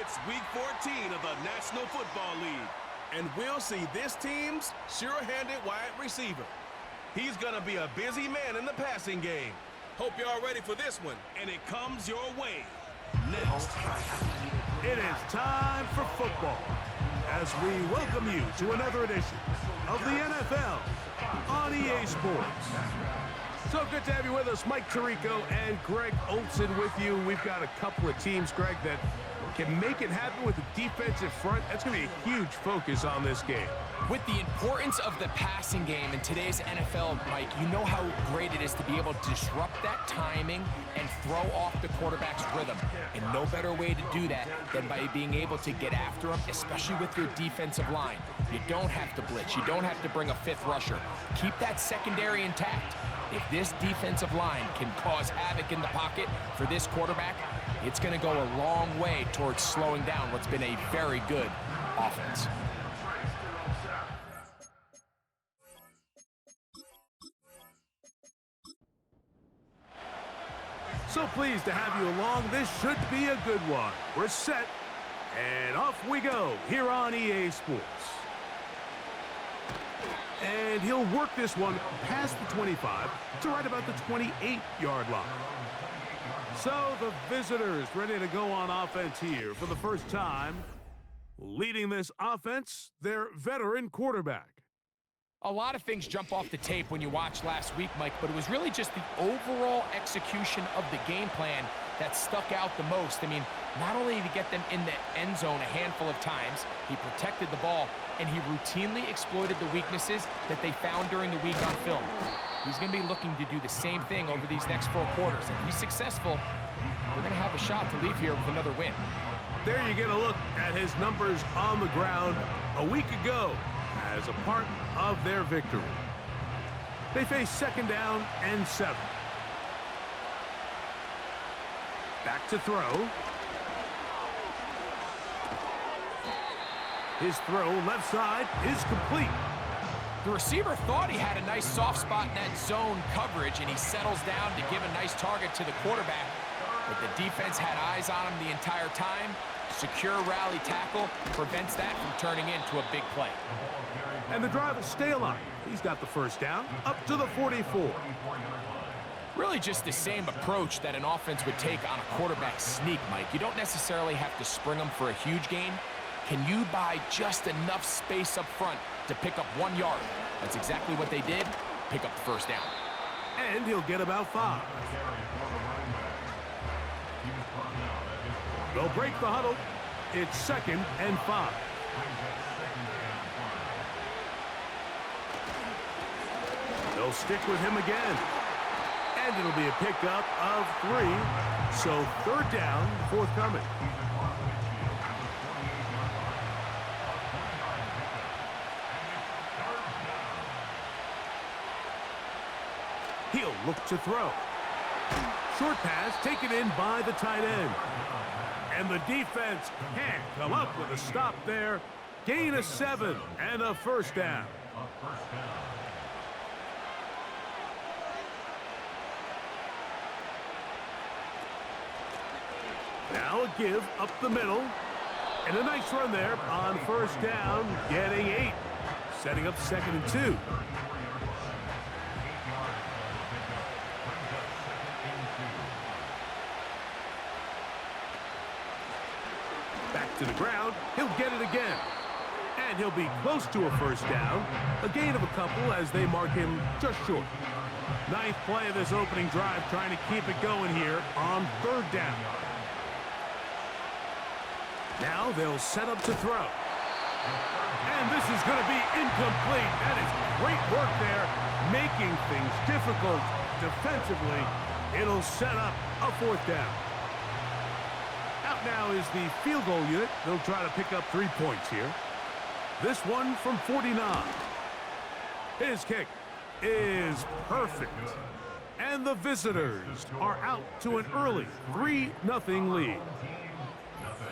It's Week 14 of the National Football League, and we'll see this team's sure-handed wide receiver. He's going to be a busy man in the passing game. Hope you're all ready for this one, and it comes your way next. It is time for football as we welcome you to another edition of the NFL on EA Sports. So good to have you with us. Mike Tirico and Greg Olson with you. We've got a couple of teams, Greg, that can make it happen with the defensive front. That's going to be a huge focus on this game. With the importance of the passing game in today's NFL, Mike, you know how great it is to be able to disrupt that timing and throw off the quarterback's rhythm. And no better way to do that than by being able to get after him, especially with your defensive line. You don't have to blitz. You don't have to bring a fifth rusher. Keep that secondary intact. If this defensive line can cause havoc in the pocket for this quarterback, it's going to go a long way towards slowing down what's been a very good offense. So pleased to have you along. This should be a good one. We're set, and off we go here on EA Sports. And he'll work this one past the 25 to right about the 28-yard line. So the visitors ready to go on offense here for the first time. Leading this offense, their veteran quarterback. A lot of things jump off the tape when you watch last week, Mike, but it was really just the overall execution of the game plan that stuck out the most. I mean, not only did he get them in the end zone a handful of times, he protected the ball, and he routinely exploited the weaknesses that they found during the week on film. He's going to be looking to do the same thing over these next 4 quarters. If he's successful, we're going to have a shot to leave here with another win. There you get a look at his numbers on the ground a week ago as a part of their victory. They face 2nd down and 7. Back to throw. His throw left side is complete. The receiver thought he had a nice soft spot in that zone coverage, and he settles down to give a nice target to the quarterback. But the defense had eyes on him the entire time. Secure rally tackle prevents that from turning into a big play. And the drive will stay alive. He's got the first down up to the 44. Really just the same approach that an offense would take on a quarterback sneak, Mike. You don't necessarily have to spring them for a huge gain. Can you buy just enough space up front to pick up 1 yard? That's exactly what they did. Pick up the first down. And he'll get about 5. They'll break the huddle. It's 2nd and 5. They'll stick with him again. And it'll be a pickup of 3. So 3rd down forthcoming. He'll look to throw. Short pass taken in by the tight end. And the defense can't come up with a stop there. Gain of 7 and a first down. Now a give up the middle. And a nice run there on 1st down, getting 8. Setting up 2nd and 2. Back to the ground. He'll get it again. And he'll be close to a first down. A gain of a couple as they mark him just short. Ninth play of this opening drive, trying to keep it going here on 3rd down. Now they'll set up to throw. And this is going to be incomplete. That is great work there, making things difficult defensively. It'll set up a 4th down. Out now is the field goal unit. They'll try to pick up 3 points here. This one from 49. His kick is perfect. And the visitors are out to an early 3-0 lead.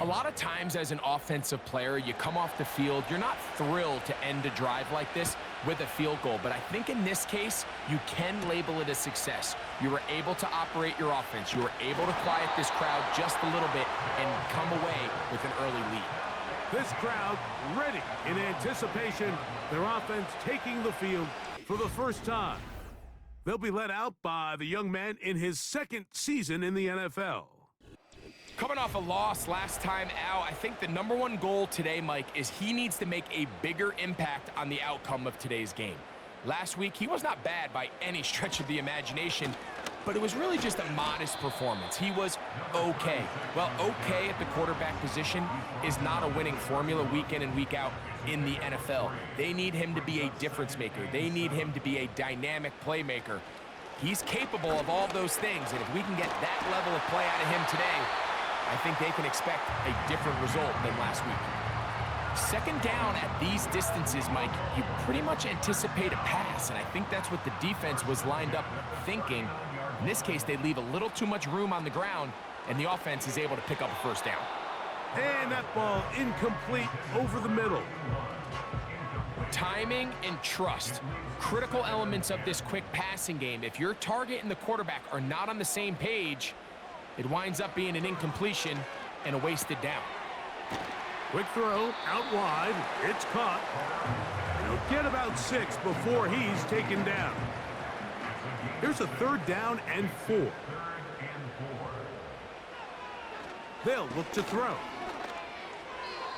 A lot of times as an offensive player, you come off the field, you're not thrilled to end a drive like this, with a field goal. But I think in this case, you can label it a success. You were able to operate your offense. You were able to quiet this crowd just a little bit and come away with an early lead. This crowd ready in anticipation. Their offense taking the field for the first time. They'll be led out by the young man in his second season in the NFL. Coming off a loss last time out, I think the #1 goal today, Mike, is he needs to make a bigger impact on the outcome of today's game. Last week, he was not bad by any stretch of the imagination, but it was really just a modest performance. He was okay. Well, okay at the quarterback position is not a winning formula week in and week out in the NFL. They need him to be a difference maker. They need him to be a dynamic playmaker. He's capable of all those things, and if we can get that level of play out of him today, I think they can expect a different result than last week. Second down at these distances, Mike, you pretty much anticipate a pass, and I think that's what the defense was lined up thinking. In this case, they leave a little too much room on the ground, and the offense is able to pick up a first down. And that ball incomplete over the middle. Timing and trust, critical elements of this quick passing game. If your target and the quarterback are not on the same page, it winds up being an incompletion and a wasted down. Quick throw, out wide, it's caught. He'll get about 6 before he's taken down. Here's a 3rd down and 4. They'll look to throw.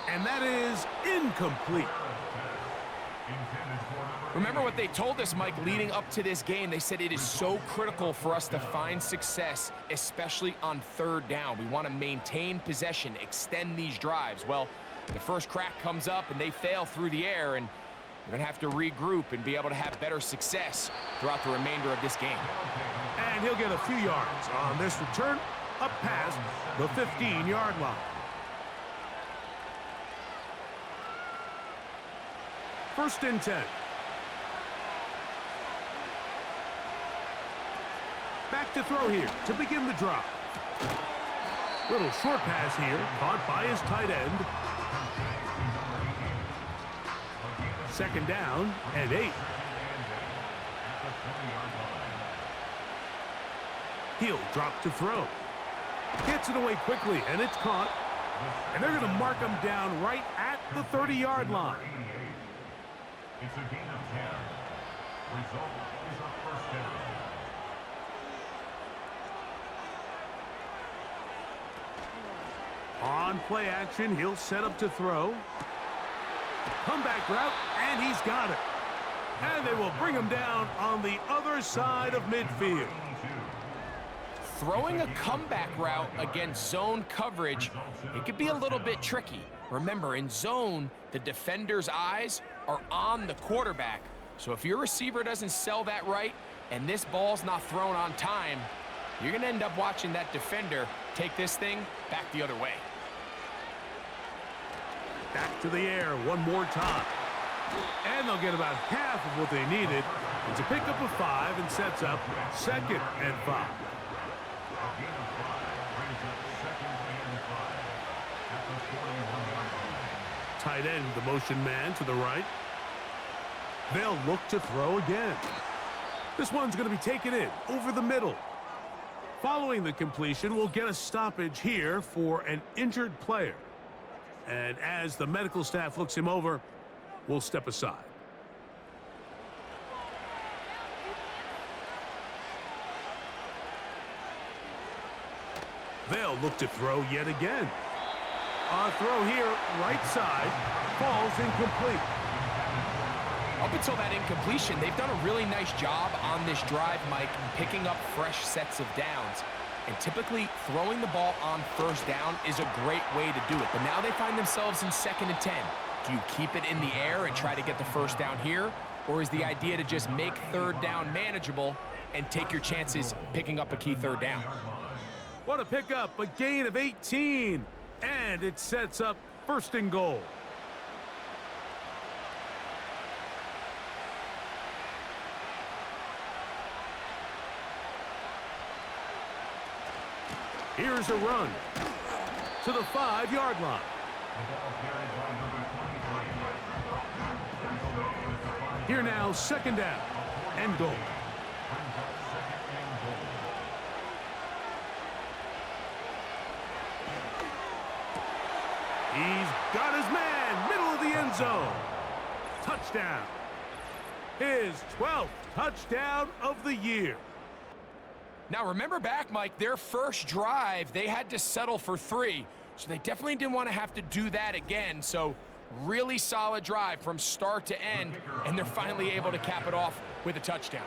And that is incomplete. Remember what they told us, Mike, leading up to this game. They said it is so critical for us to find success, especially on 3rd down. We want to maintain possession, extend these drives. Well, the first crack comes up and they fail through the air, and we're going to have to regroup and be able to have better success throughout the remainder of this game. And he'll get a few yards on this return up past the 15-yard line. First and 10. Back to throw here to begin the drive. Little short pass here, caught by his tight end. Second down and 8. He'll drop to throw. Gets it away quickly, and it's caught. And they're going to mark him down right at the 30-yard line. It's a gain of 10. Result is a first down. On play action, he'll set up to throw. Comeback route, and he's got it. And they will bring him down on the other side of midfield. Throwing a comeback route against zone coverage, it could be a little bit tricky. Remember, in zone, the defender's eyes are on the quarterback. So if your receiver doesn't sell that right and this ball's not thrown on time, you're going to end up watching that defender take this thing back the other way. Back to the air one more time. And they'll get about half of what they needed. It's a pickup of 5 and sets up 2nd and 5. Tight end, the motion man to the right. They'll look to throw again. This one's going to be taken in over the middle. Following the completion, we'll get a stoppage here for an injured player. And as the medical staff looks him over, we'll step aside. They'll look to throw yet again. A throw here, right side, falls incomplete. Up until that incompletion, they've done a really nice job on this drive, Mike, picking up fresh sets of downs. And typically, throwing the ball on 1st down is a great way to do it. But now they find themselves in 2nd and 10. Do you keep it in the air and try to get the 1st down here? Or is the idea to just make 3rd down manageable and take your chances picking up a key 3rd down? What a pickup, a gain of 18. And it sets up 1st and goal. Here's a run to the 5-yard line. Here now, second down and goal. He's got his man, middle of the end zone. Touchdown. His 12th touchdown of the year. Now remember back, Mike, their first drive, they had to settle for 3. So they definitely didn't want to have to do that again. So really solid drive from start to end, and they're finally able to cap it off with a touchdown.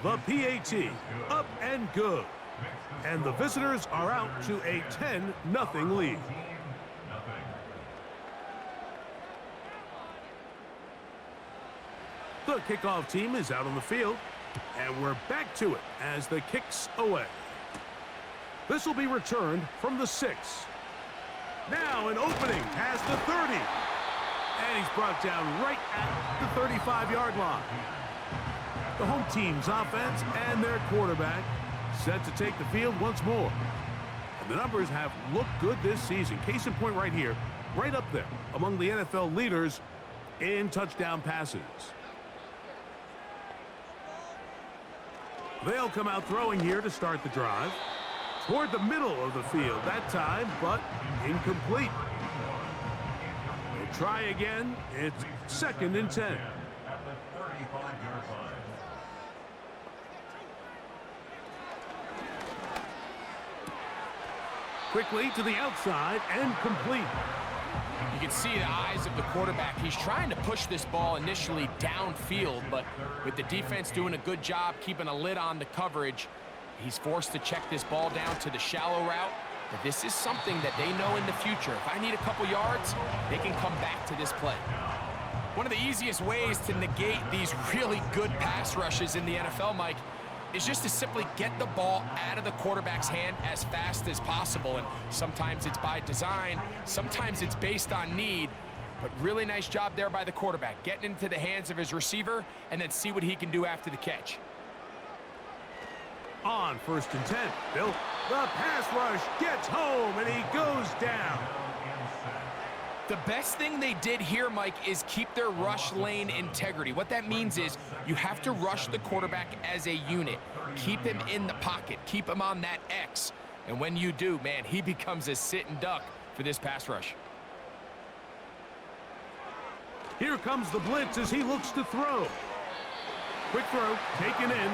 The PAT, up and good. And the visitors are out to a 10-0 lead. The kickoff team is out on the field, and we're back to it as the kick's away. This will be returned from the 6. Now an opening past the 30. And he's brought down right at the 35-yard line. The home team's offense and their quarterback set to take the field once more. And the numbers have looked good this season. Case in point right here, right up there among the NFL leaders in touchdown passes. They'll come out throwing here to start the drive. Toward the middle of the field that time, but incomplete. They'll try again. It's 2nd and 10. At the 35-yard line. Quickly to the outside and complete. You can see the eyes of the quarterback. He's trying to push this ball initially downfield, but with the defense doing a good job keeping a lid on the coverage, he's forced to check this ball down to the shallow route. But this is something that they know in the future. If I need a couple yards, they can come back to this play. One of the easiest ways to negate these really good pass rushes in the NFL, Mike, is just to simply get the ball out of the quarterback's hand as fast as possible. And sometimes it's by design, sometimes it's based on need. But really nice job there by the quarterback, getting into the hands of his receiver and then see what he can do after the catch. On 1st and 10, Bill, the pass rush gets home, and he goes down. The best thing they did here, Mike, is keep their rush lane integrity. What that means is you have to rush the quarterback as a unit. Keep him in the pocket. Keep him on that X. And when you do, man, he becomes a sitting duck for this pass rush. Here comes the blitz as he looks to throw. Quick throw, taken in.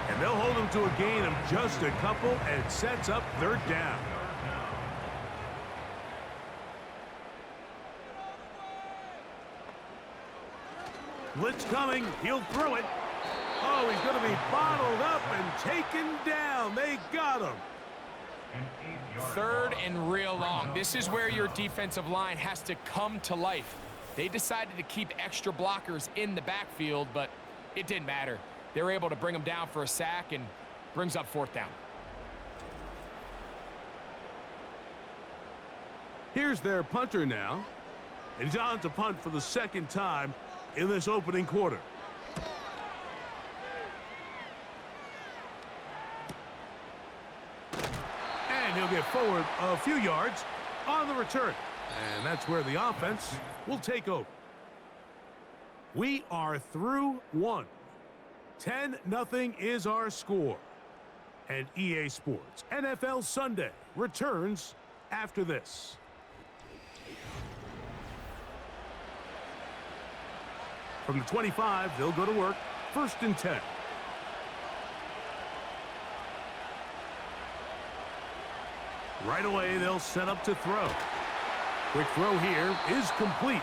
And they'll hold him to a gain of just a couple, and it sets up 3rd down. Blitz coming. He'll throw it. Oh, he's going to be bottled up and taken down. They got him. 3rd and real long. This is where your defensive line has to come to life. They decided to keep extra blockers in the backfield, but it didn't matter. They were able to bring him down for a sack and brings up 4th down. Here's their punter now. And he's on to punt for the 2nd time in this opening quarter. And he'll get forward a few yards on the return. And that's where the offense will take over. We are through 1. 10-0 is our score. And EA Sports NFL Sunday returns after this. From the 25, they'll go to work. 1st and 10. Right away, they'll set up to throw. Quick throw here is complete.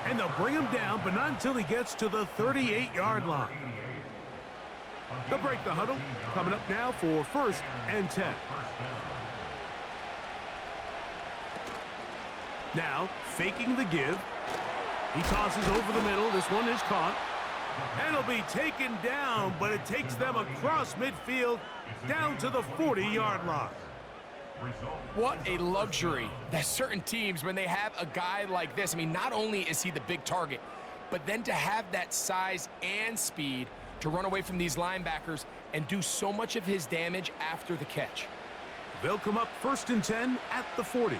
And they'll bring him down, but not until he gets to the 38-yard line. They'll break the huddle. Coming up now for 1st and 10. Now, faking the give. He tosses over the middle. This one is caught. And it'll be taken down, but it takes them across midfield down to the 40-yard line. What a luxury that certain teams, when they have a guy like this, I mean, not only is he the big target, but then to have that size and speed to run away from these linebackers and do so much of his damage after the catch. They'll come up 1st and 10 at the 40.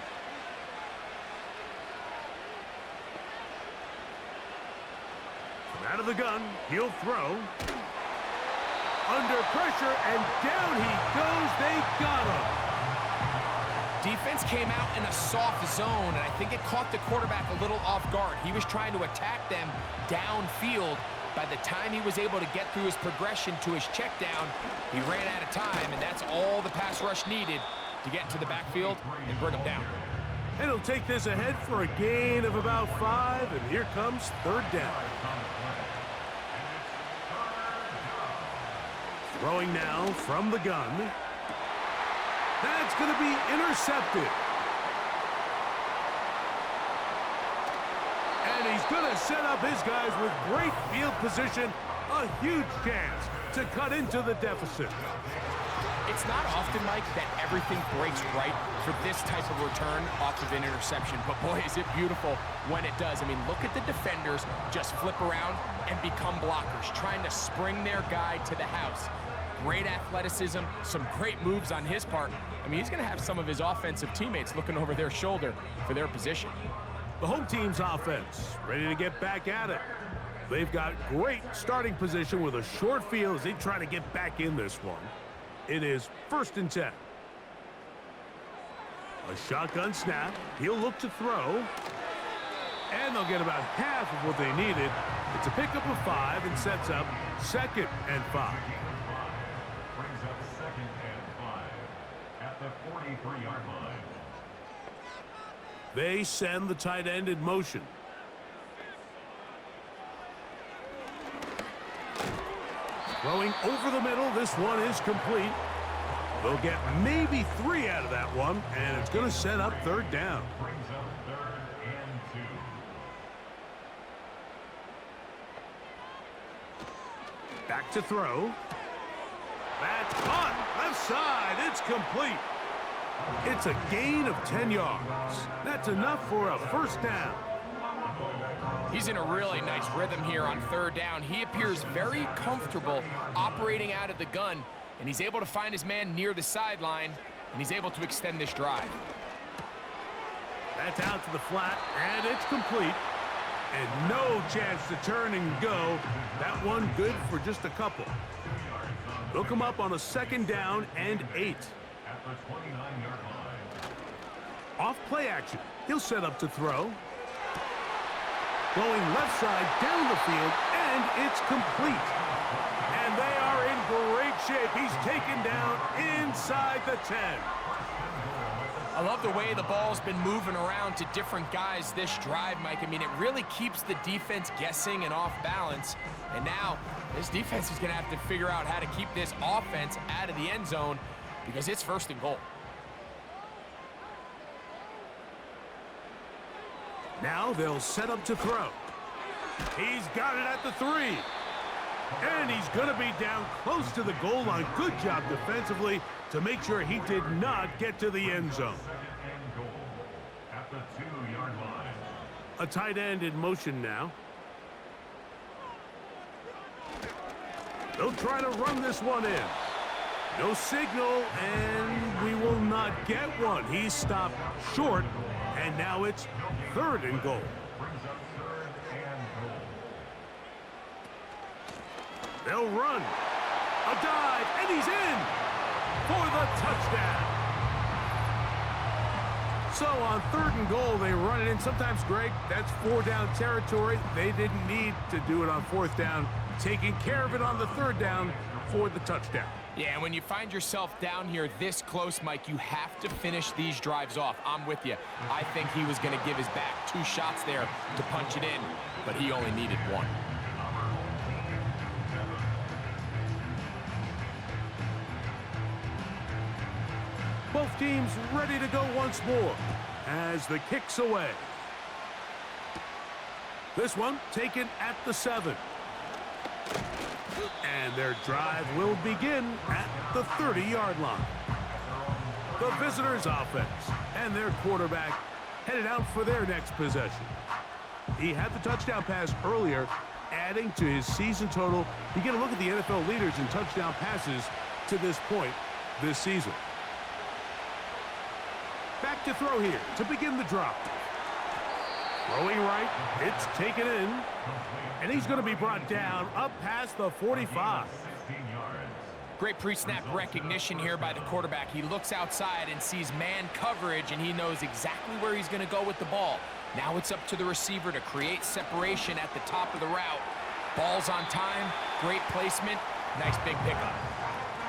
Out of the gun, he'll throw. Under pressure, and down he goes. They got him. Defense came out in a soft zone, and I think it caught the quarterback a little off guard. He was trying to attack them downfield. By the time he was able to get through his progression to his check down, he ran out of time, and that's all the pass rush needed to get to the backfield and bring him down. And he'll take this ahead for a gain of about 5, and here comes third down. Throwing now from the gun. That's going to be intercepted. And he's going to set up his guys with great field position. A huge chance to cut into the deficit. It's not often, Mike, that everything breaks right for this type of return off of an interception. But boy, is it beautiful when it does. I mean, look at the defenders just flip around and become blockers, trying to spring their guy to the house. Great athleticism, some great moves on his part. I mean, he's going to have some of his offensive teammates looking over their shoulder for their position. The home team's offense ready to get back at it. They've got great starting position with a short field as they try to get back in this one. It is 1st and 10. A shotgun snap. He'll look to throw. And they'll get about half of what they needed. It's a pickup of 5 and sets up 2nd and 5. Brings up 2nd and 5 at the 43-yard line. They send the tight end in motion. Throwing over the middle, this one is complete. They'll get maybe 3 out of that one, and it's going to set up third down. Brings up 3rd and 2. Back to throw. That's caught. Left side. It's complete. It's a gain of 10 yards. That's enough for a first down. He's in a really nice rhythm here on third down. He appears very comfortable operating out of the gun, and he's able to find his man near the sideline, and he's able to extend this drive. That's out to the flat, and it's complete. And no chance to turn and go. That one good for just a couple. They'll come up on a 2nd down and 8. At the 29-yard line. Off play action. He'll set up to throw. Going left side down the field, and it's complete. And they are in great shape. He's taken down inside the 10. I love the way the ball's been moving around to different guys this drive, Mike. I mean, it really keeps the defense guessing and off balance. And now this defense is going to have to figure out how to keep this offense out of the end zone because it's 1st and goal. Now they'll set up to throw. He's got it at the 3. And he's going to be down close to the goal line. Good job defensively to make sure he did not get to the end zone. 2nd and goal at the 2-yard line. A tight end in motion now. They'll try to run this one in. No signal, and we will not get one. He's stopped short, and now it's 3rd and goal. Brings up 3rd and goal. They'll run. A dive, and he's in for the touchdown. So on 3rd and goal, they run it in. Sometimes, Greg, that's 4-down territory. They didn't need to do it on 4th down. Taking care of it on the 3rd down for the touchdown. Yeah, and when you find yourself down here this close, Mike, you have to finish these drives off. I'm with you. I think he was going to give his back 2 shots there to punch it in, but he only needed 1. Both teams ready to go once more as the kick's away. This one taken at the 7. And their drive will begin at the 30-yard line. The visitors' offense and their quarterback headed out for their next possession. He had the touchdown pass earlier, adding to his season total. You get a look at the NFL leaders in touchdown passes to this point this season. Back to throw here to begin the drop. Throwing right, it's taken in, and he's going to be brought down up past the 45. 16 yards. Great pre-snap recognition here by the quarterback. He looks outside and sees man coverage, and he knows exactly where he's going to go with the ball. Now it's up to the receiver to create separation at the top of the route. Ball's on time, great placement, nice big pickup.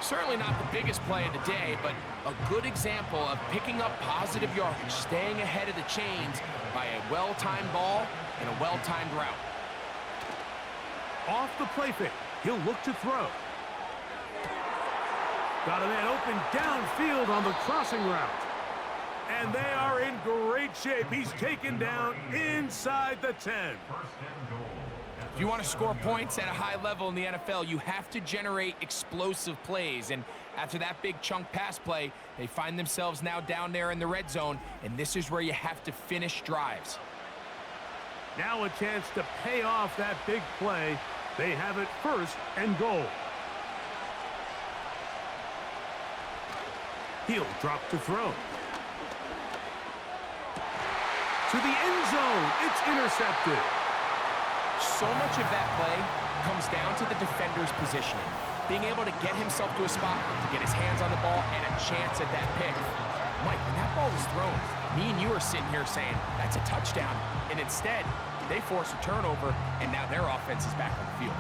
Certainly not the biggest play of the day, but a good example of picking up positive yardage, staying ahead of the chains by a well-timed ball and a well-timed route. Off the play fake, he'll look to throw. Got a man open downfield on the crossing route. And they are in great shape. He's taken down inside the 10. First and goal. If you want to score points at a high level in the NFL, you have to generate explosive plays. And after that big chunk pass play, they find themselves now down there in the red zone, and this is where you have to finish drives. Now a chance to pay off that big play. They have it first and goal. He'll drop to throw. To the end zone, it's intercepted. So much of that play comes down to the defender's positioning. Being able to get himself to a spot, to get his hands on the ball, and a chance at that pick. Mike, when that ball was thrown, me and you are sitting here saying, that's a touchdown. And instead, they force a turnover, and now their offense is back on the field.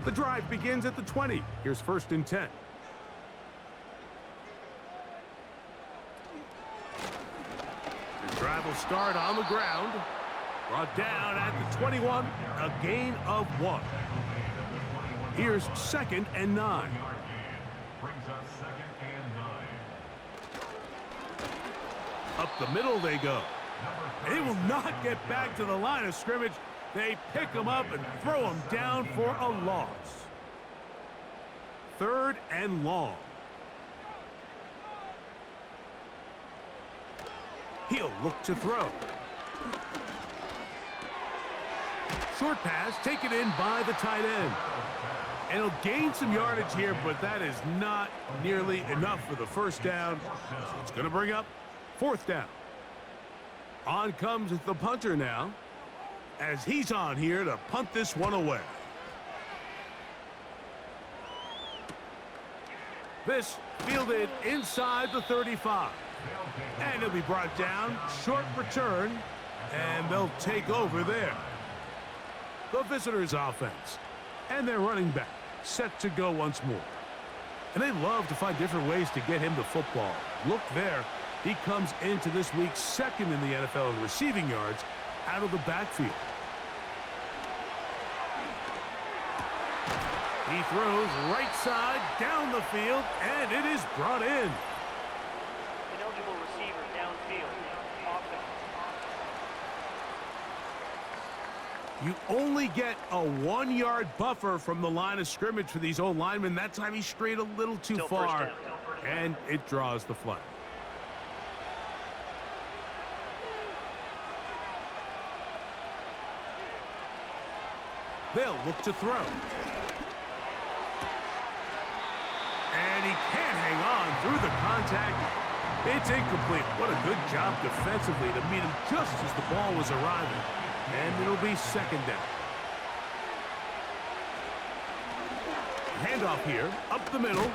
The drive begins at the 20. Here's first and 10. The drive will start on the ground. Brought down at the 21. A gain of 1. Here's second and 9. Brings up second and 9. Up the middle they go. They will not get back to the line of scrimmage. They pick him up and throw him down for a loss. Third and long. He'll look to throw. Short pass taken in by the tight end. And he'll gain some yardage here, but that is not nearly enough for the first down. So it's going to bring up fourth down. On comes the punter now, as he's on here to punt this one away. This fielded inside the 35. And he'll be brought down, short return, and they'll take over there. The visitors' offense and their running back set to go once more. And they love to find different ways to get him the football. Look there, he comes into this week second in the NFL in receiving yards out of the backfield. He throws right side down the field, and it is brought in. Ineligible receiver downfield. You only get a 1-yard buffer from the line of scrimmage for these old linemen. That time he strayed a little too Still far, first down. and it draws the flag. They'll look to throw. And he can't hang on through the contact. It's incomplete. What a good job defensively to meet him just as the ball was arriving. And it'll be second down. Handoff here, up the middle.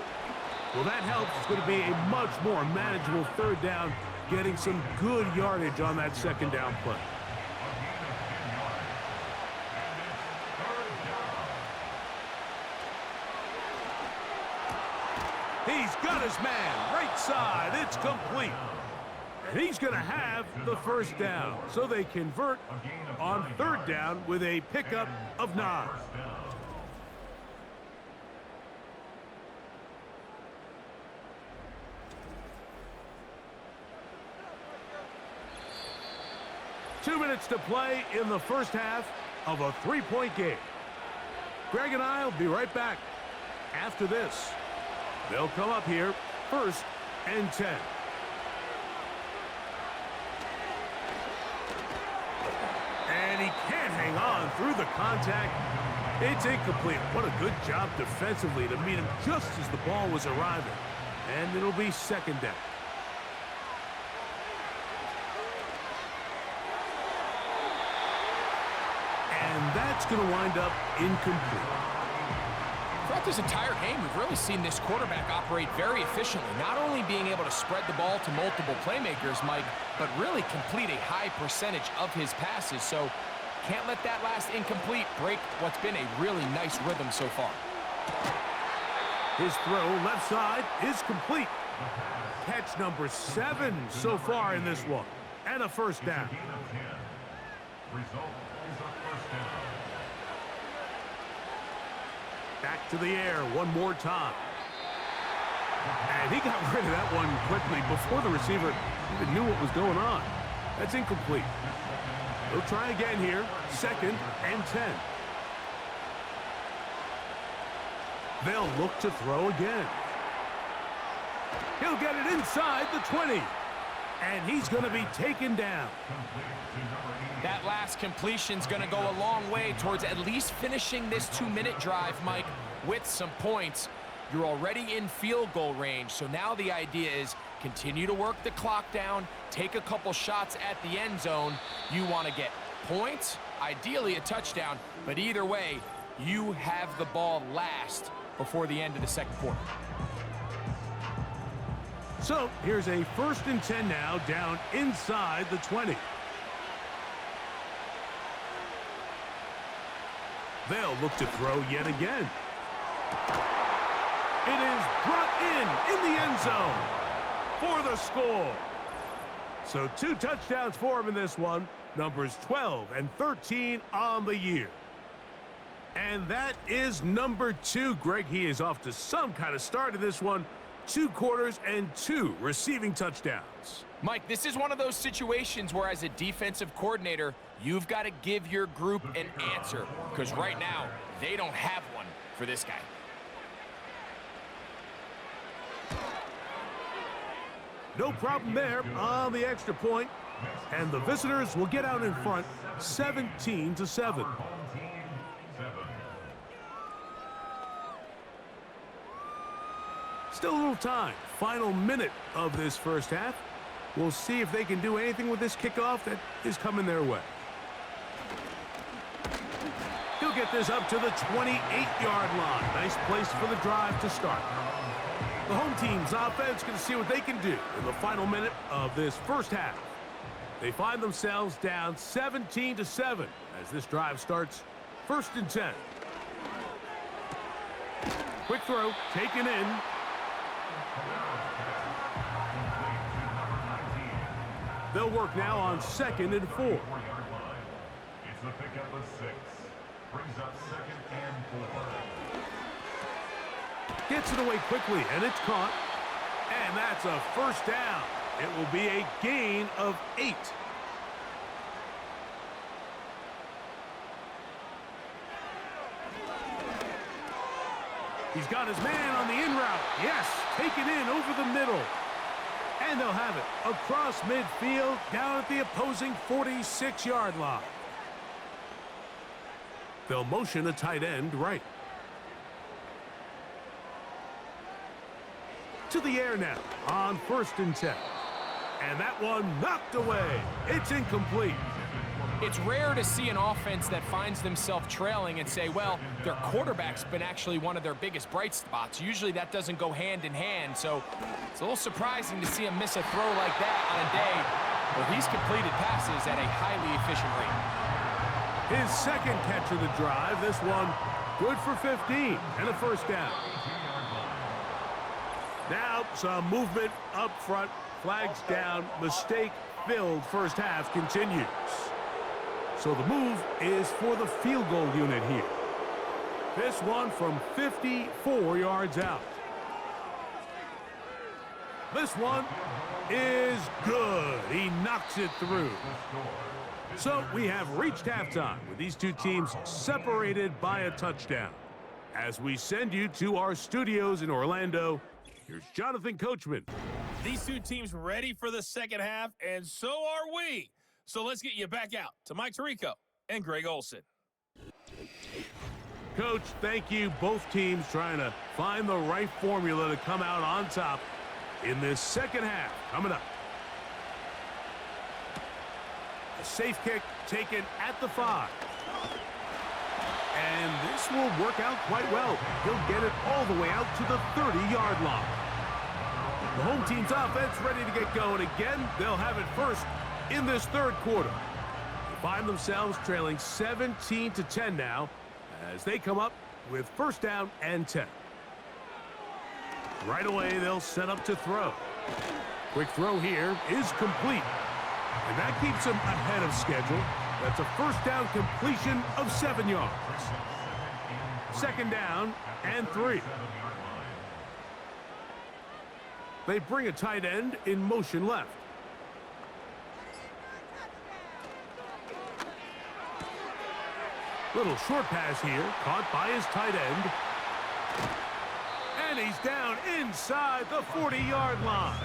Well, that helps. It's going to be a much more manageable third down, getting some good yardage on that second down play. He's got his man, right side, it's complete. And he's going to have the first down. So they convert on third down with a pickup of 9. 2 minutes to play in the first half of a 3-point game. Greg and I will be right back after this. They'll come up here, first and 10. And he can't hang on through the contact. It's incomplete. What a good job defensively to meet him just as the ball was arriving. And it'll be second down. And that's going to wind up incomplete. Throughout this entire game, we've really seen this quarterback operate very efficiently, not only being able to spread the ball to multiple playmakers, Mike, but really complete a high percentage of his passes. So can't let that last incomplete break what's been a really nice rhythm so far. His throw left side is complete. Catch number 7 so far in this one. And a first down. Result is a first down. Back to the air one more time. And he got rid of that one quickly before the receiver even knew what was going on. That's incomplete. They'll try again here. 2nd and 10. They'll look to throw again. He'll get it inside the 20. And he's going to be taken down. That last completion's going to go a long way towards at least finishing this 2-minute drive, Mike, with some points. You're already in field goal range, so now the idea is continue to work the clock down, take a couple shots at the end zone. You want to get points, ideally a touchdown, but either way, you have the ball last before the end of the second quarter. So here's a 1st and 10 now, down inside the 20. They'll look to throw yet again. It is brought in the end zone for the score. So 2 touchdowns for him in this one. Numbers 12 and 13 on the year. And that is number 2. Greg, he is off to some kind of start in this one. 2 quarters and 2 receiving touchdowns. Mike, this is one of those situations where as a defensive coordinator, you've got to give your group an answer, because right now, they don't have one for this guy. No problem there on the extra point, and the visitors will get out in front 17-7. Still a little time. Final minute of this first half. We'll see if they can do anything with this kickoff that is coming their way. He'll get this up to the 28-yard line. Nice place for the drive to start. The home team's offense going to see what they can do in the final minute of this first half. They find themselves down 17-7 as this drive starts 1st and 10. Quick throw, taken in. They'll work now on 2nd and 4. It's the pickup of 6. Brings up 2nd and 4. Gets it away quickly, and it's caught. And that's a first down. It will be a gain of 8. He's got his man on the in route. Yes, taken in over the middle. And they'll have it across midfield down at the opposing 46-yard line. They'll motion a tight end right. To the air now on 1st and 10. And that one knocked away. It's incomplete. It's rare to see an offense that finds themselves trailing and say, well, their quarterback's been actually one of their biggest bright spots. Usually that doesn't go hand in hand, so it's a little surprising to see him miss a throw like that on a day where he's completed passes at a highly efficient rate. His 2nd catch of the drive, this one good for 15 and a first down. Now some movement up front, flags down, mistake-filled first half continues. So the move is for the field goal unit here. This one from 54 yards out. This one is good. He knocks it through. So we have reached halftime with these two teams separated by a touchdown. As we send you to our studios in Orlando, here's Jonathan Coachman. These two teams ready for the second half, and so are we. So let's get you back out to Mike Tirico and Greg Olson. Coach, thank you. Both teams trying to find the right formula to come out on top in this second half. Coming up. A safe kick taken at the 5. And this will work out quite well. He'll get it all the way out to the 30-yard line. The home team's offense ready to get going again. They'll have it first in this third quarter. They find themselves trailing 17-10 now as they come up with first down and 10. Right away, they'll set up to throw. Quick throw here is complete. And that keeps them ahead of schedule. That's a first down completion of 7 yards. Second down and 3. They bring a tight end in motion left. Little short pass here, caught by his tight end. And he's down inside the 40-yard line.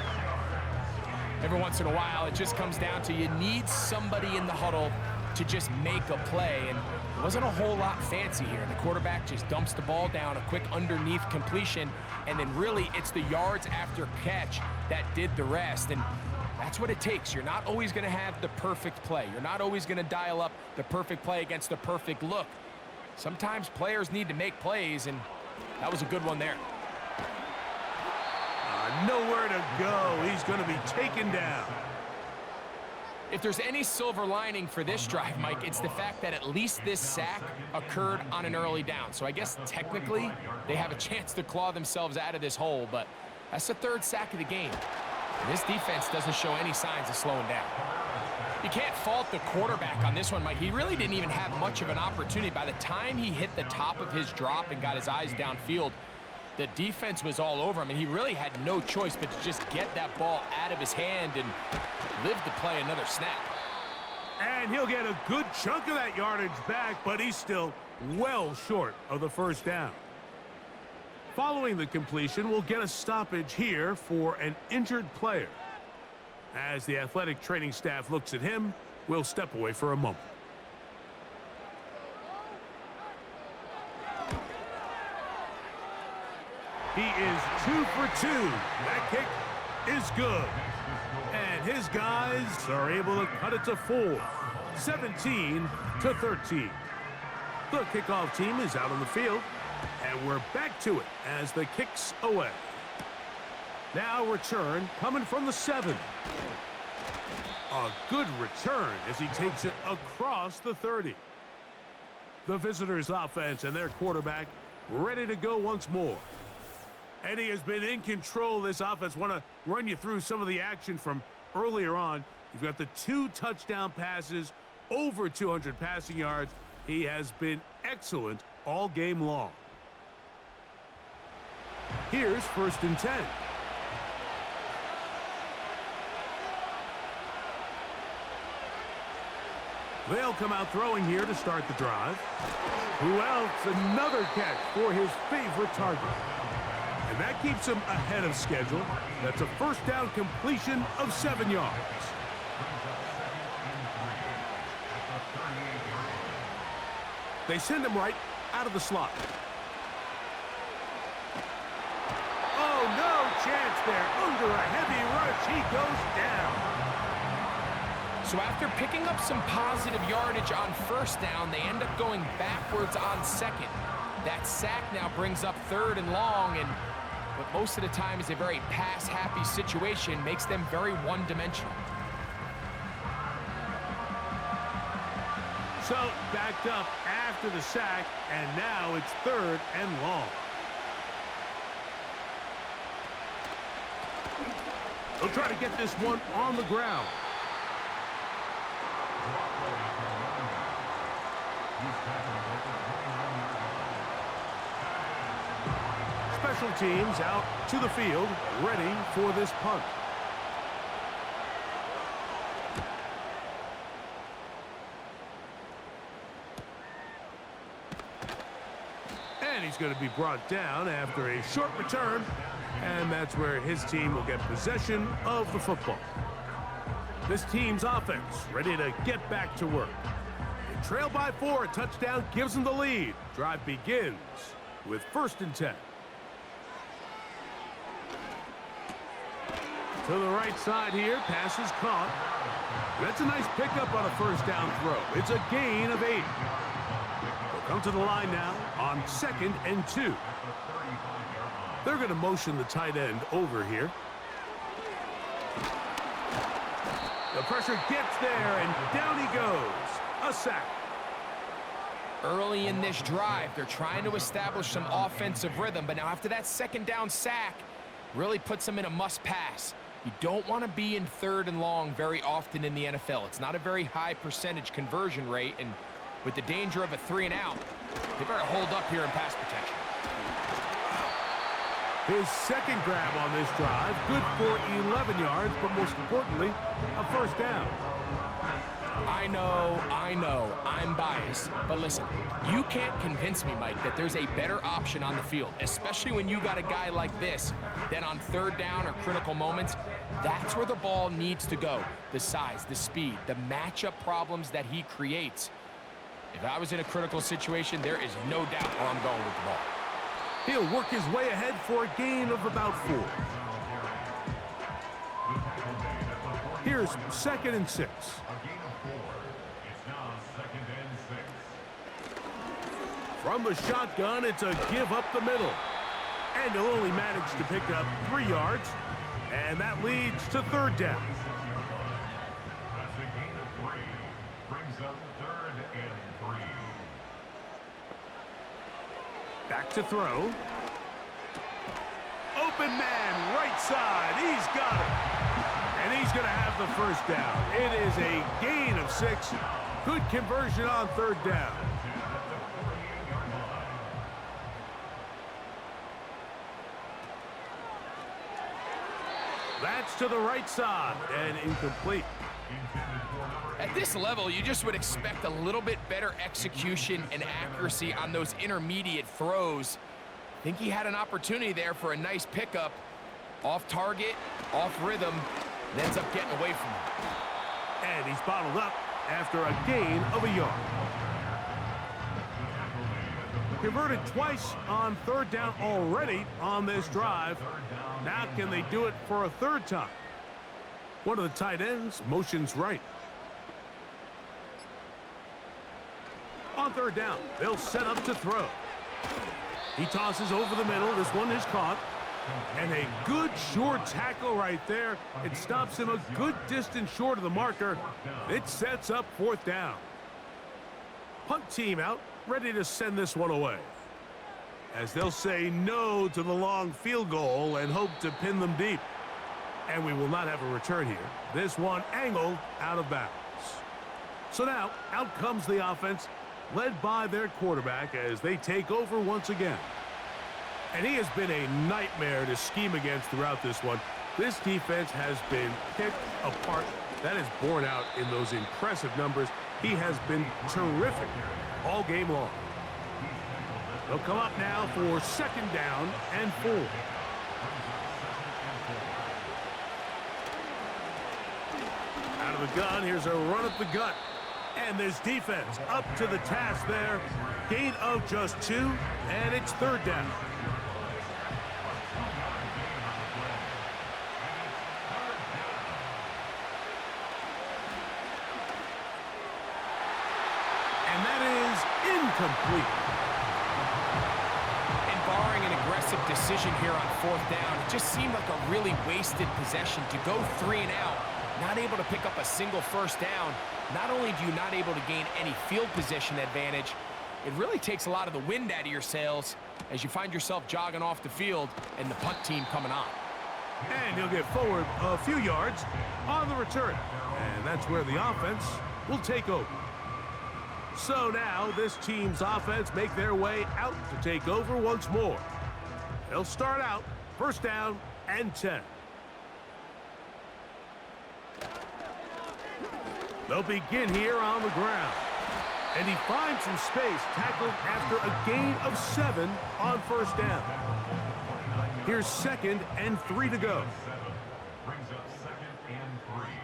Every once in a while, it just comes down to you need somebody in the huddle to just make a play, and it wasn't a whole lot fancy here. The quarterback just dumps the ball down, a quick underneath completion, and then really it's the yards after catch that did the rest, and that's what it takes. You're not always going to have the perfect play. You're not always going to dial up the perfect play against the perfect look. Sometimes players need to make plays, and that was a good one there. Nowhere to go. He's going to be taken down. If there's any silver lining for this drive, Mike, it's the fact that at least this sack occurred on an early down. So I guess technically they have a chance to claw themselves out of this hole, but that's the third sack of the game. And this defense doesn't show any signs of slowing down. You can't fault the quarterback on this one, Mike. He really didn't even have much of an opportunity. By the time he hit the top of his drop and got his eyes downfield, the defense was all over him, and he really had no choice but to just get that ball out of his hand and live to play another snap. And he'll get a good chunk of that yardage back, but he's still well short of the first down. Following the completion, we'll get a stoppage here for an injured player. As the athletic training staff looks at him, we'll step away for a moment. He is 2 for 2. That kick is good. And his guys are able to cut it to 4. 17-13. The kickoff team is out on the field. And we're back to it as the kick's away. Now return coming from the 7. A good return as he takes it across the 30. The visitors' offense and their quarterback ready to go once more. And he has been in control of this offense. Want to run you through some of the action from earlier on. You've got the 2 touchdown passes, over 200 passing yards. He has been excellent all game long. Here's 1st and 10. They'll come out throwing here to start the drive. Who else? Another catch for his favorite target. And that keeps him ahead of schedule. That's a first down completion of 7 yards. They send him right out of the slot. Oh, no chance there. Under a heavy rush, he goes down. So after picking up some positive yardage on first down, they end up going backwards on second. That sack now brings up 3rd and long, and what most of the time is a very pass-happy situation makes them very one-dimensional. So backed up after the sack, and now it's 3rd and long. They'll try to get this one on the ground. Special teams out to the field, ready for this punt. And he's going to be brought down after a short return, and that's where his team will get possession of the football. This team's offense ready to get back to work. They trail by 4, a touchdown gives them the lead. Drive begins with 1st and 10. To the right side here, pass is caught. That's a nice pickup on a 1st down throw. It's a gain of 8. They'll come to the line now on 2nd and 2. They're going to motion the tight end over here. The pressure gets there, and down he goes. A sack. Early in this drive, they're trying to establish some offensive rhythm, but now after that 2nd down sack, really puts them in a must-pass. You don't want to be in 3rd and long very often in the NFL. It's not a very high percentage conversion rate, and with the danger of a 3 and out, they better hold up here in pass protection. His 2nd grab on this drive, good for 11 yards, but most importantly, a 1st down. I know, I'm biased, but listen, you can't convince me, Mike, that there's a better option on the field, especially when you got a guy like this, that on 3rd down or critical moments, that's where the ball needs to go. The size, the speed, the matchup problems that he creates. If I was in a critical situation, there is no doubt where I'm going with the ball. He'll work his way ahead for a gain of about 4. Here's 2nd and 6. From the shotgun, it's a give up the middle. And he'll only manage to pick up 3 yards. And that leads to 3rd down. That's a gain of 3. Brings up 3rd and 3. Back to throw. Open man, right side. He's got it. And he's going to have the 1st down. It is a gain of 6. Good conversion on 3rd down. That's to the right side and incomplete. At this level, you just would expect a little bit better execution and accuracy on those intermediate throws. I think he had an opportunity there for a nice pickup. Off target, off rhythm, and ends up getting away from him. And he's bottled up after a gain of a yard. Converted twice on 3rd down already on this drive. Now can they do it for a 3rd time? One of the tight ends motions right. On 3rd down, they'll set up to throw. He tosses over the middle. This one is caught. And a good short tackle right there. It stops him a good distance short of the marker. It sets up 4th down. Punt team out, ready to send this one away, as they'll say no to the long field goal and hope to pin them deep. And we will not have a return here. This one angled out of bounds. So now, out comes the offense, led by their quarterback as they take over once again. And he has been a nightmare to scheme against throughout this one. This defense has been picked apart. That is borne out in those impressive numbers. He has been terrific all game long. They'll come up now for 2nd down and 4. Out of the gun, here's a run up the gut. And this defense up to the task there. Gain of just 2, and it's 3rd down. And that is incomplete. And barring an aggressive decision here on 4th down, it just seemed like a really wasted possession to go 3 and out, not able to pick up a single 1st down. Not only do you not able to gain any field position advantage, it really takes a lot of the wind out of your sails as you find yourself jogging off the field and the punt team coming on. And he'll get forward a few yards on the return. And that's where the offense will take over. So now this team's offense make their way out to take over once more. They'll start out 1st down and 10. They'll begin here on the ground. And he finds some space, tackled after a gain of 7 on 1st down. Here's 2nd and 3 to go. Brings up 2nd and 3.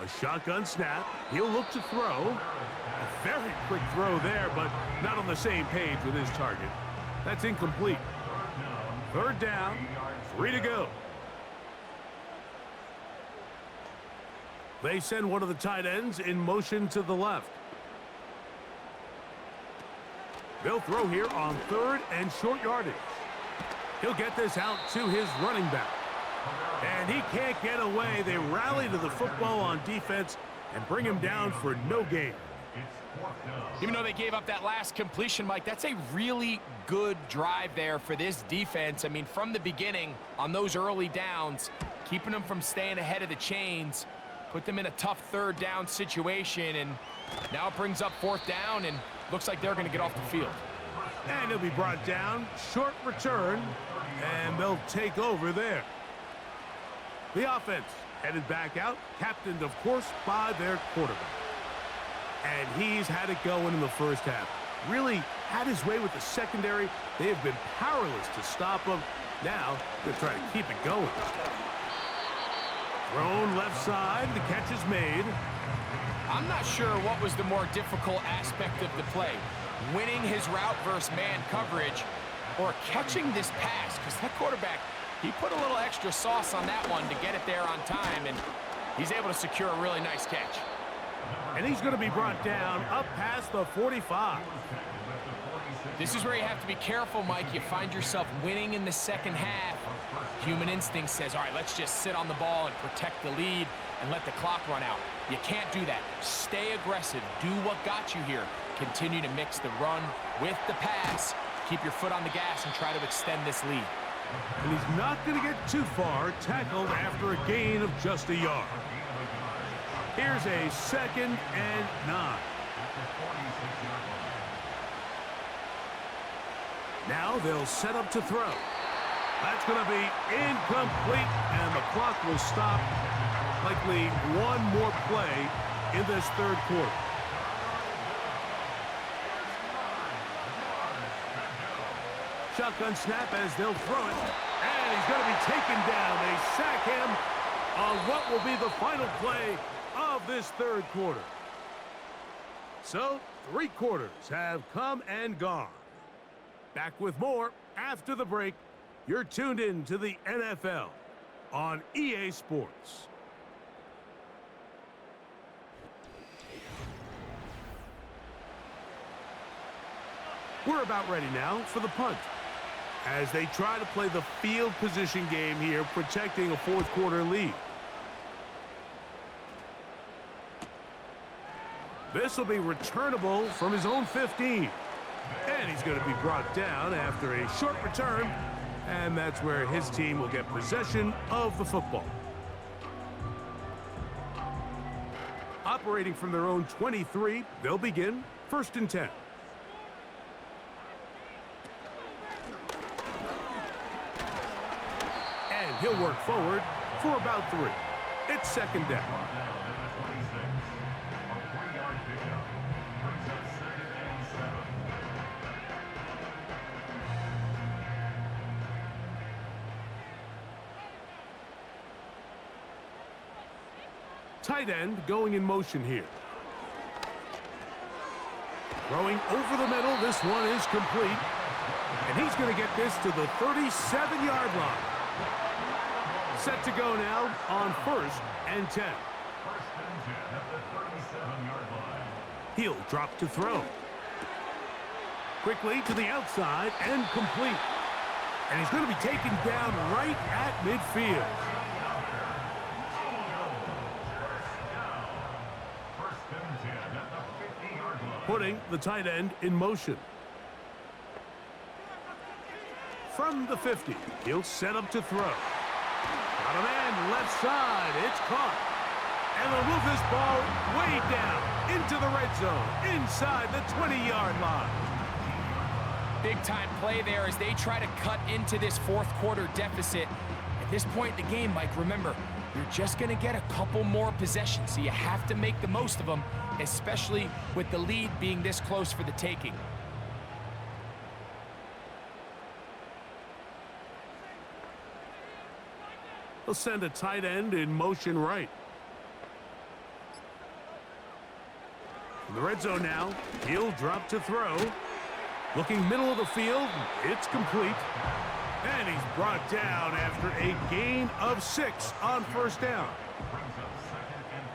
A shotgun snap. He'll look to throw. A very quick throw there, but not on the same page with his target. That's incomplete. Third down, 3 to go. They send one of the tight ends in motion to the left. They'll throw here on 3rd and short yardage. He'll get this out to his running back. And he can't get away. They rally to the football on defense and bring him down for no gain. Even though they gave up that last completion, Mike, that's a really good drive there for this defense. I mean, from the beginning, on those early downs, keeping them from staying ahead of the chains, put them in a tough 3rd down situation, and now it brings up 4th down, and looks like they're going to get off the field. And he'll be brought down, short return, and they'll take over there. The offense headed back out, captained, of course, by their quarterback. And he's had it going in the first half. Really had his way with the secondary. They have been powerless to stop him. Now they're trying to keep it going. Thrown left side, the catch is made. I'm not sure what was the more difficult aspect of the play. Winning his route versus man coverage or catching this pass, because that quarterback, he put a little extra sauce on that one to get it there on time, and he's able to secure a really nice catch. And he's going to be brought down up past the 45. This is where you have to be careful, Mike. You find yourself winning in the second half. Human instinct says, all right, let's just sit on the ball and protect the lead and let the clock run out. You can't do that. Stay aggressive. Do what got you here. Continue to mix the run with the pass. Keep your foot on the gas and try to extend this lead. And he's not going to get too far, tackled after a gain of just a yard. Here's a 2nd and 9. Now they'll set up to throw. That's going to be incomplete, and the clock will stop. Likely one more play in this 3rd quarter. Shotgun snap as they'll throw it, and he's going to be taken down. They sack him on what will be the final play of this 3rd quarter. So 3 quarters have come and gone. Back with more after the break. You're tuned in to the NFL on EA Sports. We're about ready now for the punt, as they try to play the field position game here, protecting a 4th quarter lead. This will be returnable from his own 15. And he's going to be brought down after a short return, and that's where his team will get possession of the football. Operating from their own 23, they'll begin 1st and 10. And he'll work forward for about 3. It's 2nd down. Tight end going in motion here. Throwing over the middle. This one is complete. And he's going to get this to the 37-yard line. Set to go now on 1st and 10. He'll drop to throw. Quickly to the outside and complete. And he's going to be taken down right at midfield. Putting the tight end in motion. From the 50, he'll set up to throw. Got a man left side. It's caught. And they'll move this ball way down into the red zone, inside the 20-yard line. Big-time play there as they try to cut into this 4th quarter deficit. At this point in the game, Mike, remember, you're just going to get a couple more possessions, so you have to make the most of them, especially with the lead being this close for the taking. They'll send a tight end in motion right. In the red zone now, he'll drop to throw. Looking middle of the field, it's complete. And he's brought down after a gain of 6 on first down. Brings up 2nd and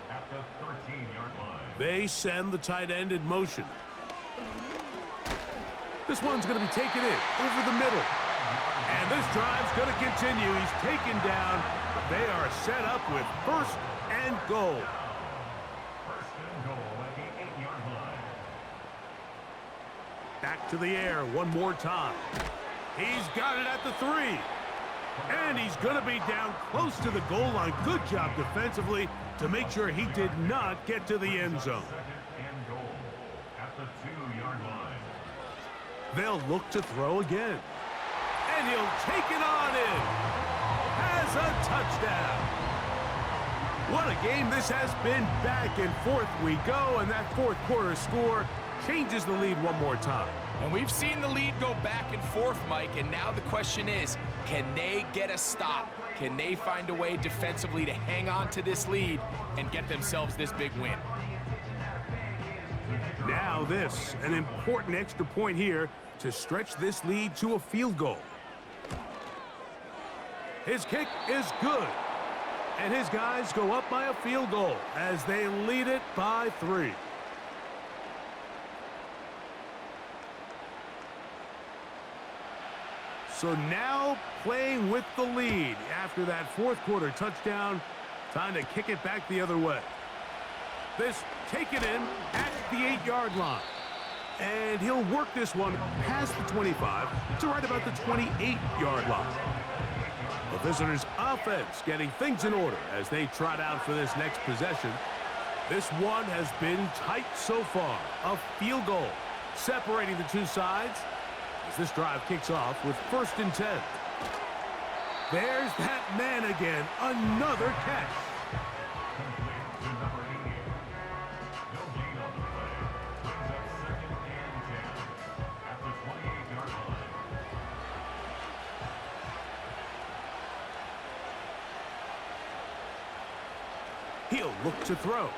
4 at the 13-yard line. They send the tight end in motion. This one's going to be taken in over the middle. And this drive's going to continue. He's taken down, but they are set up with 1st and goal. 1st and goal at the 8-yard line. Back to the air one more time. He's got it at the 3. And he's going to be down close to the goal line. Good job defensively to make sure he did not get to the end zone. 2nd and goal at the 2-yard line. They'll look to throw again. And he'll take it on in. Has a touchdown. What a game this has been. Back and forth we go, and that 4th quarter score changes the lead one more time. And we've seen the lead go back and forth, Mike, and now the question is, can they get a stop? Can they find a way defensively to hang on to this lead and get themselves this big win? Now this, an important extra point here to stretch this lead to a field goal. His kick is good. And his guys go up by a field goal as they lead it by 3. So now playing with the lead after that 4th quarter touchdown. Time to kick it back the other way. This taken in at the 8-yard line. And he'll work this one past the 25 to right about the 28-yard line. The visitors' offense getting things in order as they trot out for this next possession. This one has been tight so far. A field goal separating the two sides as this drive kicks off with 1st and 10. There's that man again. Another catch. Complete to number 88. No gain on the play. Brings up 2nd and 10 at the 28-yard line. He'll look to throw.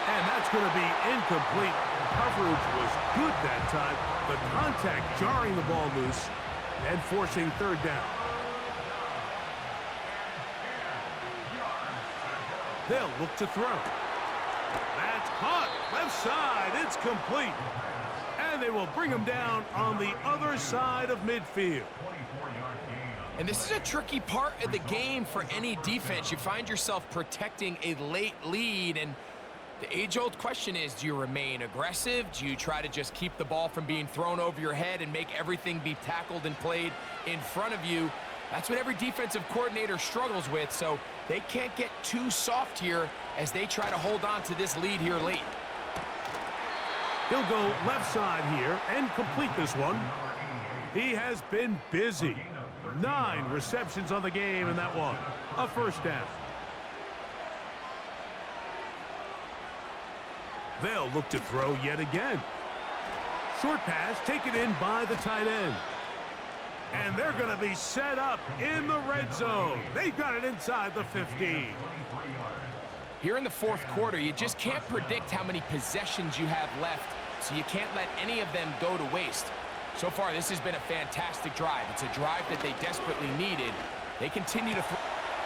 And that's going to be incomplete. Coverage was good that time. The contact jarring the ball loose and forcing 3rd down. They'll look to throw. That's caught. Left side. It's complete. And they will bring him down on the other side of midfield. 24-yard gain. And this is a tricky part of the game for any defense. You find yourself protecting a late lead, and the age-old question is, do you remain aggressive? Do you try to just keep the ball from being thrown over your head and make everything be tackled and played in front of you? That's what every defensive coordinator struggles with, so they can't get too soft here as they try to hold on to this lead here late. He'll go left side here and complete this one. He has been busy. 9 receptions on the game in that one. A 1st down. They'll look to throw yet again. Short pass taken in by the tight end. And they're going to be set up in the red zone. They've got it inside the 15. Here in the 4th quarter, you just can't predict how many possessions you have left, so you can't let any of them go to waste. So far, this has been a fantastic drive. It's a drive that they desperately needed. They continue to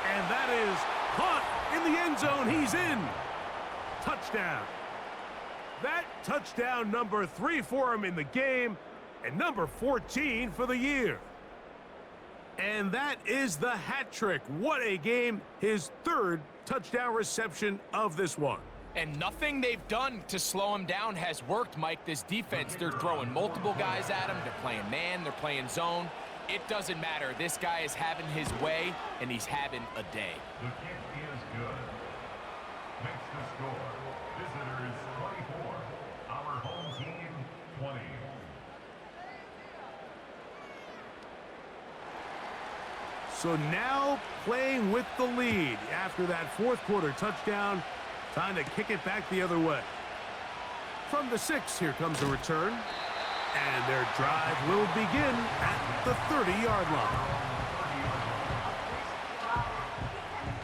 and that is caught in the end zone. He's in. Touchdown. That touchdown number 3 for him in the game and number 14 for the year. And that is the hat trick. What a game. His 3rd touchdown reception of this one. And nothing they've done to slow him down has worked, Mike. This defense, they're throwing multiple guys at him. They're playing man, they're playing zone. It doesn't matter. This guy is having his way, and he's having a day. The kick is good. Makes the score. Visitors 24. Our home team 20. So now playing with the lead after that 4th quarter touchdown. Time to kick it back the other way. From the 6, here comes the return. And their drive will begin at the 30-yard line.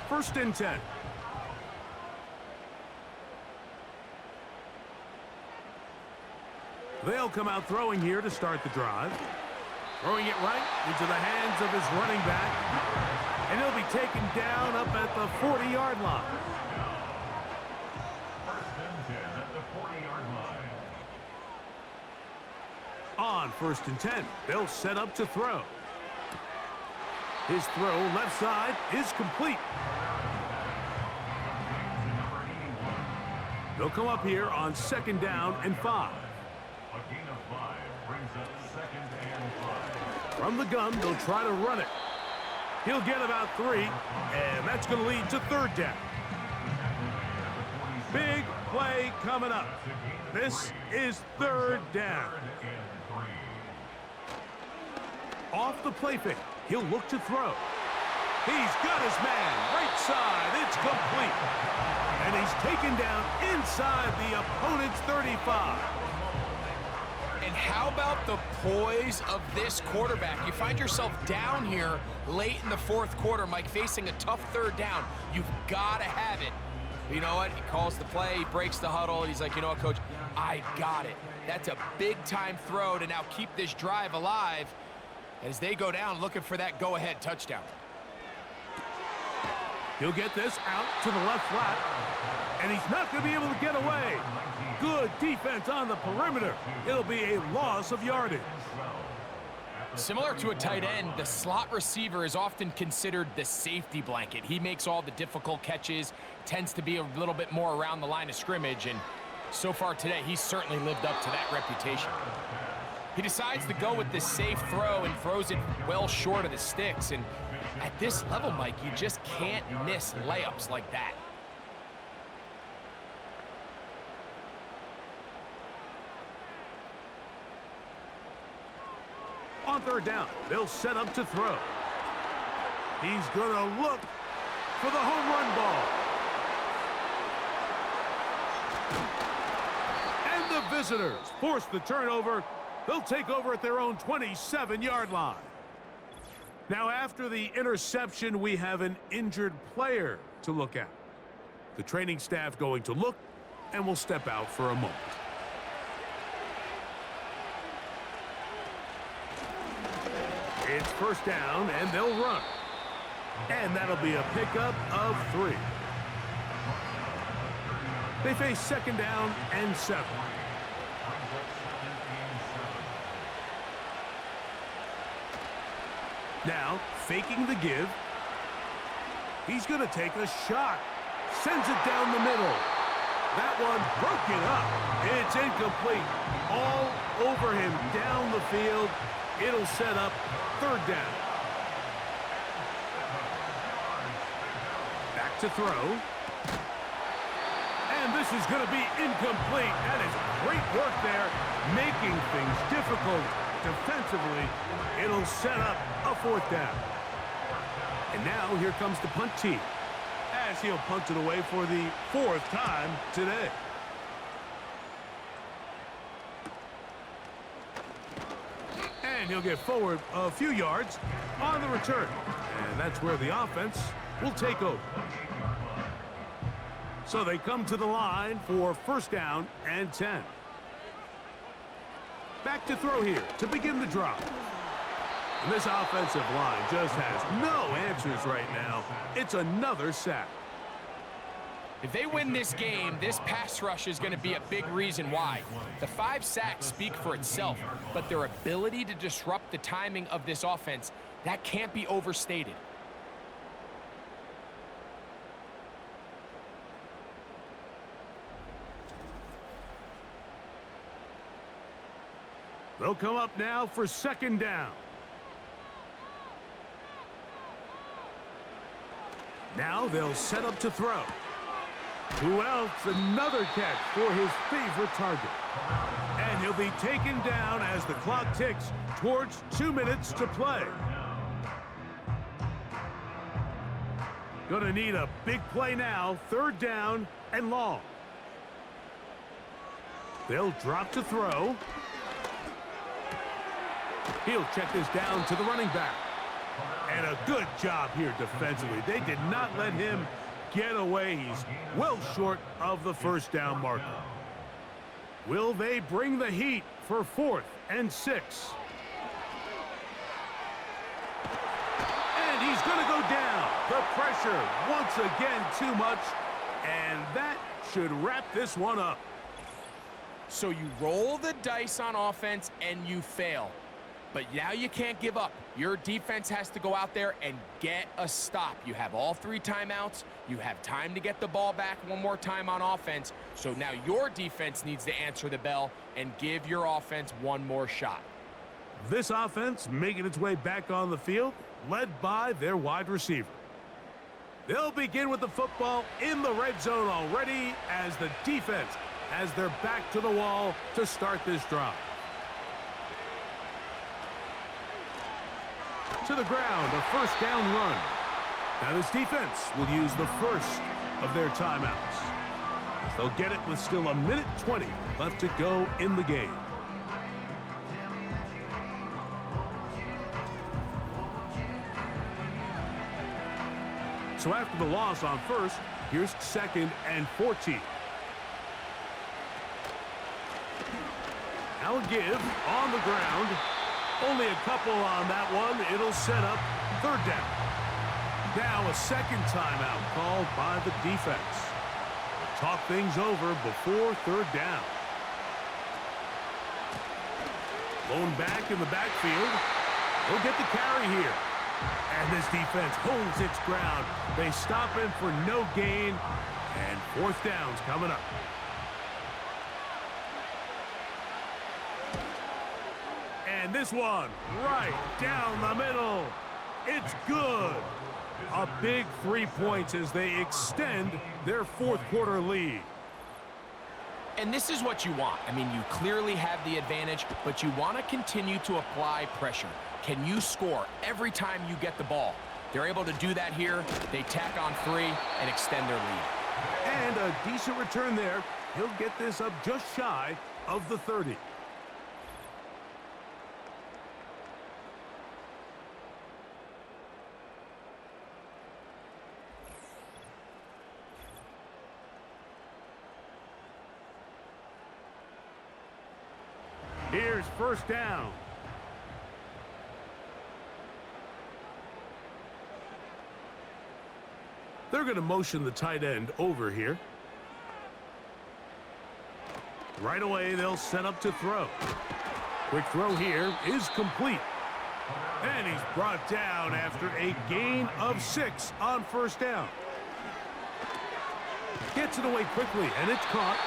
1st and 10. They'll come out throwing here to start the drive. Throwing it right into the hands of his running back. And he'll be taken down up at the 40-yard line. First and 10 at the 40-yard line. On 1st and 10, they'll set up to throw. His throw left side is complete. They'll come up here on 2nd down and 5. A gain of 5 brings up 2nd and 5. From the gun, they'll try to run it. He'll get about 3, and that's going to lead to 3rd down. Big play coming up. This is 3rd down. Off the play fake, he'll look to throw. He's got his man, right side, it's complete. And he's taken down inside the opponent's 35. And how about the poise of this quarterback? You find yourself down here late in the 4th quarter, Mike, facing a tough 3rd down. You've got to have it. You know what? He calls the play, he breaks the huddle, and he's like, you know what, Coach? I got it. That's a big-time throw to now keep this drive alive as they go down looking for that go-ahead touchdown. He'll get this out to the left flat, and he's not going to be able to get away. Good defense on the perimeter. It'll be a loss of yardage. Similar to a tight end, the slot receiver is often considered the safety blanket. He makes all the difficult catches, tends to be a little bit more around the line of scrimmage, and so far today, he's certainly lived up to that reputation. He decides to go with this safe throw and throws it well short of the sticks, and at this level, Mike, you just can't miss layups like that. On 3rd down, they'll set up to throw. He's going to look for the home run ball. And the visitors force the turnover. They'll take over at their own 27-yard line. Now, after the interception, we have an injured player to look at. The training staff going to look, and will step out for a moment. It's 1st down, and they'll run. And that'll be a pickup of 3. They face 2nd down and 7. Now, faking the give. He's going to take a shot. Sends it down the middle. That one broken up. It's incomplete. All over him down the field. It'll set up 3rd down. Back to throw. And this is going to be incomplete. That is great work there, making things difficult defensively. It'll set up a 4th down. And now here comes the punt team, as he'll punt it away for the 4th time today. And he'll get forward a few yards on the return. And that's where the offense will take over. So they come to the line for 1st down and 10. Back to throw here to begin the drive. And this offensive line just has no answers right now. It's another sack. If they win this game, this pass rush is going to be a big reason why. The 5 sacks speak for itself, but their ability to disrupt the timing of this offense, that can't be overstated. They'll come up now for 2nd down. Now they'll set up to throw. Who else? Another catch for his favorite target. And he'll be taken down as the clock ticks towards 2 minutes to play. Gonna need a big play now. 3rd down and long. They'll drop to throw. He'll check this down to the running back. And a good job here defensively. They did not let him get away. He's well short of the 1st down marker. Will they bring the heat for 4th and 6. And he's going to go down. The pressure, once again, too much. And that should wrap this one up. So you roll the dice on offense and you fail. But now you can't give up. Your defense has to go out there and get a stop. You have all 3 timeouts. You have time to get the ball back one more time on offense. So now your defense needs to answer the bell and give your offense one more shot. This offense making its way back on the field, led by their wide receiver. They'll begin with the football in the red zone already as the defense has their back to the wall to start this drive. To the ground, a first down run. Now this defense will use the first of their timeouts. They'll get it with still 1:20 left to go in the game. So after the loss on first, here's 2nd and 14. Now a give on the ground. Only a couple on that one. It'll set up 3rd down. Now a second timeout called by the defense. They'll talk things over before 3rd down. Blown back in the backfield. He'll get the carry here. And this defense holds its ground. They stop him for no gain. And 4th down's coming up. And this one right down the middle. It's good. A big 3 points as they extend their 4th quarter lead. And this is what you want. I mean, you clearly have the advantage, but you want to continue to apply pressure. Can you score every time you get the ball? They're able to do that here. They tack on 3 and extend their lead. And a decent return there. He'll get this up just shy of the 30. Here's 1st down. They're going to motion the tight end over here. Right away, they'll set up to throw. Quick throw here is complete. And he's brought down after a gain of 6 on 1st down. Gets it away quickly, and it's caught.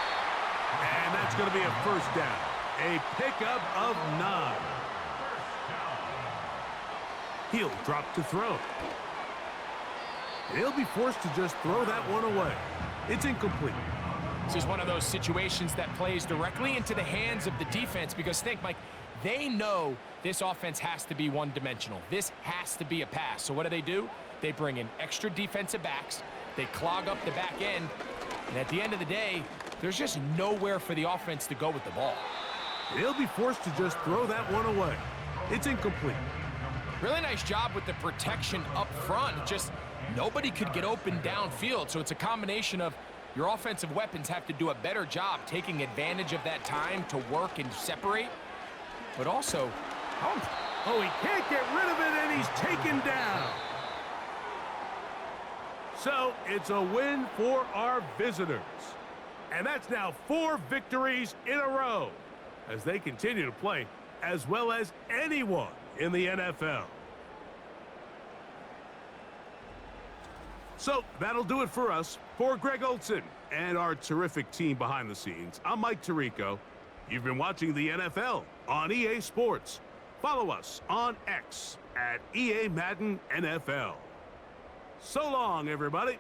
And that's going to be a 1st down. A pickup of 9. He'll drop to throw. He'll be forced to just throw that one away. It's incomplete. This is one of those situations that plays directly into the hands of the defense because think, Mike, they know this offense has to be one-dimensional. This has to be a pass. So what do? They bring in extra defensive backs. They clog up the back end. And at the end of the day, there's just nowhere for the offense to go with the ball. He'll be forced to just throw that one away. It's incomplete. Really nice job with the protection up front. Just nobody could get open downfield. So it's a combination of your offensive weapons have to do a better job taking advantage of that time to work and separate. But also, oh, he can't get rid of it, and he's taken down. So it's a win for our visitors. And that's now 4 victories in a row as they continue to play as well as anyone in the NFL. So that'll do it for us. For Greg Olson and our terrific team behind the scenes, I'm Mike Tirico. You've been watching the NFL on EA Sports. Follow us on X at EA Madden NFL. So long, everybody.